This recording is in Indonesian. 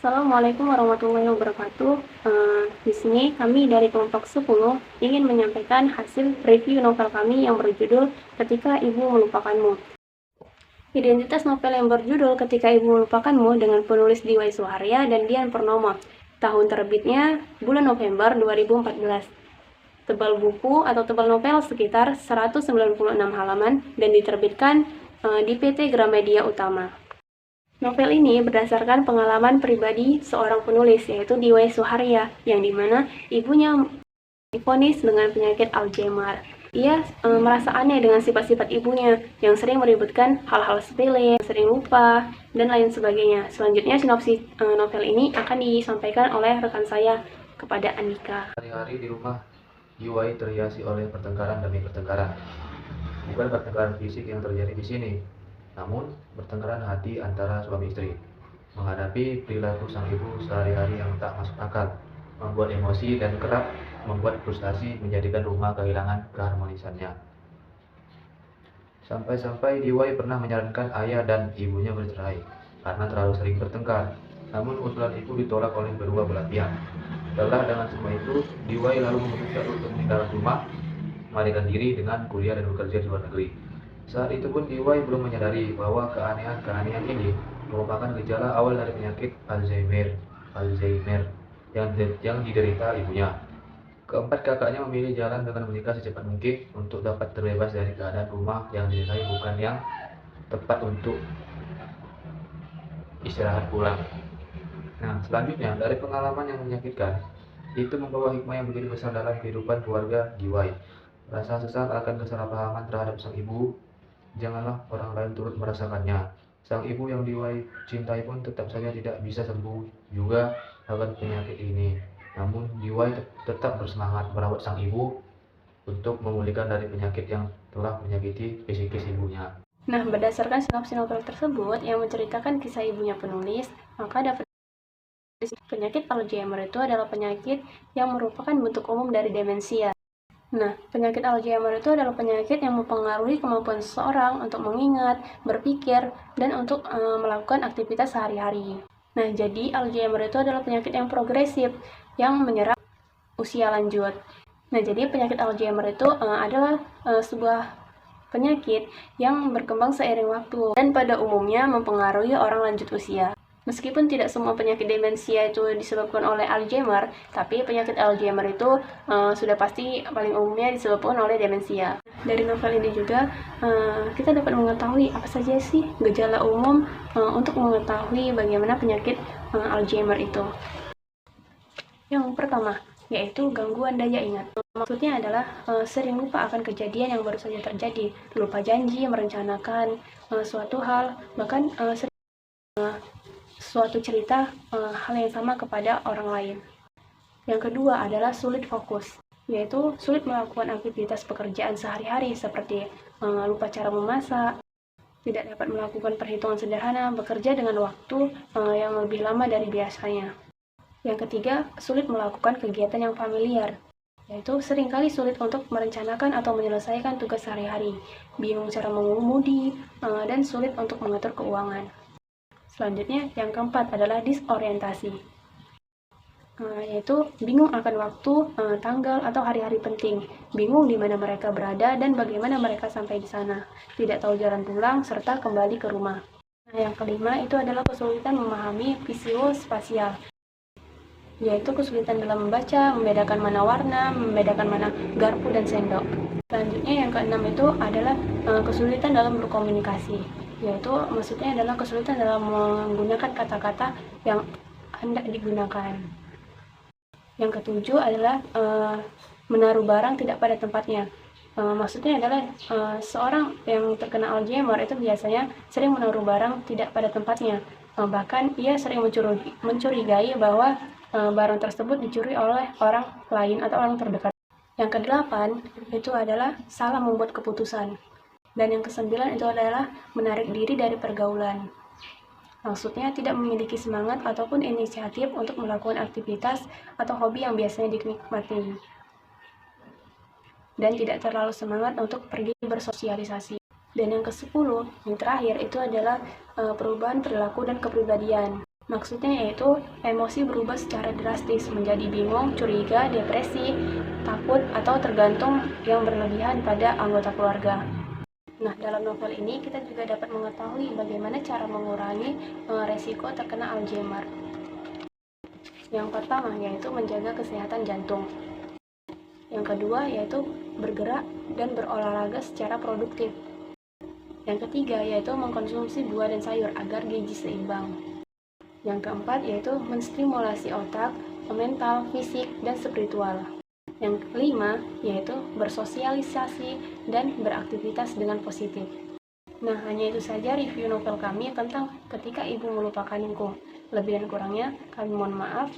Assalamualaikum warahmatullahi wabarakatuh. Di sini kami dari kelompok 10 ingin menyampaikan hasil review novel kami yang berjudul Ketika Ibu Melupakanmu. Identitas novel yang berjudul Ketika Ibu Melupakanmu dengan penulis Diwai Suharya dan Dian Purnomo. Tahun terbitnya bulan November 2014. Tebal buku atau tebal novel sekitar 196 halaman dan diterbitkan di PT Gramedia Utama. Novel ini berdasarkan pengalaman pribadi seorang penulis, yaitu Diwai Suharya, yang dimana ibunya divonis dengan penyakit Alzheimer. Ia merasa aneh dengan sifat-sifat ibunya yang sering meributkan hal-hal sepele, sering lupa, dan lain sebagainya. Selanjutnya sinopsis novel ini akan disampaikan oleh rekan saya kepada Andika. Hari-hari di rumah Diwai terhiasi oleh pertengkaran demi pertengkaran. Bukan pertengkaran fisik yang terjadi di sini, namun pertengkaran hati antara suami istri. Menghadapi perilaku sang ibu sehari-hari yang tak masuk akal, membuat emosi dan kerap membuat frustasi menjadikan rumah kehilangan keharmonisannya. Sampai-sampai Diwai pernah menyarankan ayah dan ibunya bercerai karena terlalu sering bertengkar. Namun usulan itu ditolak oleh kedua belah pihak. Lelah dengan semua itu, Diwai lalu memutuskan untuk meninggalkan rumah, melarikan diri dengan kuliah dan bekerja di luar negeri. Saat itu pun Diwai belum menyadari bahwa keanehan-keanehan ini merupakan gejala awal dari penyakit Alzheimer yang diderita ibunya. Keempat kakaknya memilih jalan dengan menikah secepat mungkin untuk dapat terbebas dari keadaan rumah yang dinilai bukan yang tepat untuk istirahat pulang. Nah, selanjutnya dari pengalaman yang menyakitkan, itu membawa hikmah yang begitu besar dalam kehidupan keluarga Diwai. Rasa sesal akan kesalahpahaman terhadap sang ibu, janganlah orang lain turut merasakannya. Sang ibu yang Diwai cintai pun tetap saja tidak bisa sembuh juga akan penyakit ini. Namun Diwai tetap bersemangat merawat sang ibu untuk memulihkan dari penyakit yang telah menyakiti psikis ibunya. Nah, berdasarkan sinopsis novel tersebut yang menceritakan kisah ibunya penulis, maka dapat penyakit Alzheimer itu adalah penyakit yang merupakan bentuk umum dari demensia. Nah, penyakit Alzheimer itu adalah penyakit yang mempengaruhi kemampuan seseorang untuk mengingat, berpikir, dan untuk melakukan aktivitas sehari-hari. Nah, jadi Alzheimer itu adalah penyakit yang progresif yang menyerang usia lanjut. Nah, jadi penyakit Alzheimer itu adalah sebuah penyakit yang berkembang seiring waktu dan pada umumnya mempengaruhi orang lanjut usia. Meskipun tidak semua penyakit demensia itu disebabkan oleh Alzheimer, tapi penyakit Alzheimer itu sudah pasti paling umumnya disebabkan oleh demensia. Dari novel ini juga kita dapat mengetahui apa saja sih gejala umum untuk mengetahui bagaimana penyakit Alzheimer itu. Yang pertama, yaitu gangguan daya ingat. Maksudnya adalah sering lupa akan kejadian yang baru saja terjadi, lupa janji, merencanakan suatu hal, bahkan sering suatu cerita hal yang sama kepada orang lain. Yang kedua adalah sulit fokus, yaitu sulit melakukan aktivitas pekerjaan sehari-hari seperti lupa cara memasak, tidak dapat melakukan perhitungan sederhana, bekerja dengan waktu yang lebih lama dari biasanya. Yang ketiga, sulit melakukan kegiatan yang familiar, yaitu seringkali sulit untuk merencanakan atau menyelesaikan tugas sehari-hari, bingung cara mengemudi, dan sulit untuk mengatur keuangan. Selanjutnya, yang keempat adalah disorientasi, yaitu bingung akan waktu, tanggal, atau hari-hari penting, bingung di mana mereka berada dan bagaimana mereka sampai di sana, tidak tahu jalan pulang, serta kembali ke rumah. Nah, yang kelima itu adalah kesulitan memahami psikospasial, yaitu kesulitan dalam membaca, membedakan mana warna, membedakan mana garpu dan sendok. Selanjutnya yang keenam itu adalah kesulitan dalam berkomunikasi, yaitu maksudnya adalah kesulitan dalam menggunakan kata-kata yang hendak digunakan. Yang ketujuh adalah menaruh barang tidak pada tempatnya. Maksudnya adalah seorang yang terkena Alzheimer itu biasanya sering menaruh barang tidak pada tempatnya. Bahkan ia sering mencurigai bahwa barang tersebut dicuri oleh orang lain atau orang terdekat. Yang kedelapan itu adalah salah membuat keputusan. Dan yang kesembilan itu adalah menarik diri dari pergaulan. Maksudnya tidak memiliki semangat ataupun inisiatif untuk melakukan aktivitas atau hobi yang biasanya dinikmati. Dan tidak terlalu semangat untuk pergi bersosialisasi. Dan yang ke-10, yang terakhir itu adalah perubahan perilaku dan kepribadian. Maksudnya yaitu emosi berubah secara drastis menjadi bingung, curiga, depresi, takut, atau tergantung yang berlebihan pada anggota keluarga. Nah, dalam novel ini kita juga dapat mengetahui bagaimana cara mengurangi resiko terkena Alzheimer. Yang pertama yaitu menjaga kesehatan jantung. Yang kedua yaitu bergerak dan berolahraga secara produktif. Yang ketiga yaitu mengkonsumsi buah dan sayur agar gizi seimbang. Yang keempat yaitu menstimulasi otak, mental, fisik, dan spiritual. Yang kelima yaitu bersosialisasi dan beraktivitas dengan positif. Nah, hanya itu saja review novel kami tentang Ketika Ibu Melupakanku. Lebih dan kurangnya kami mohon maaf.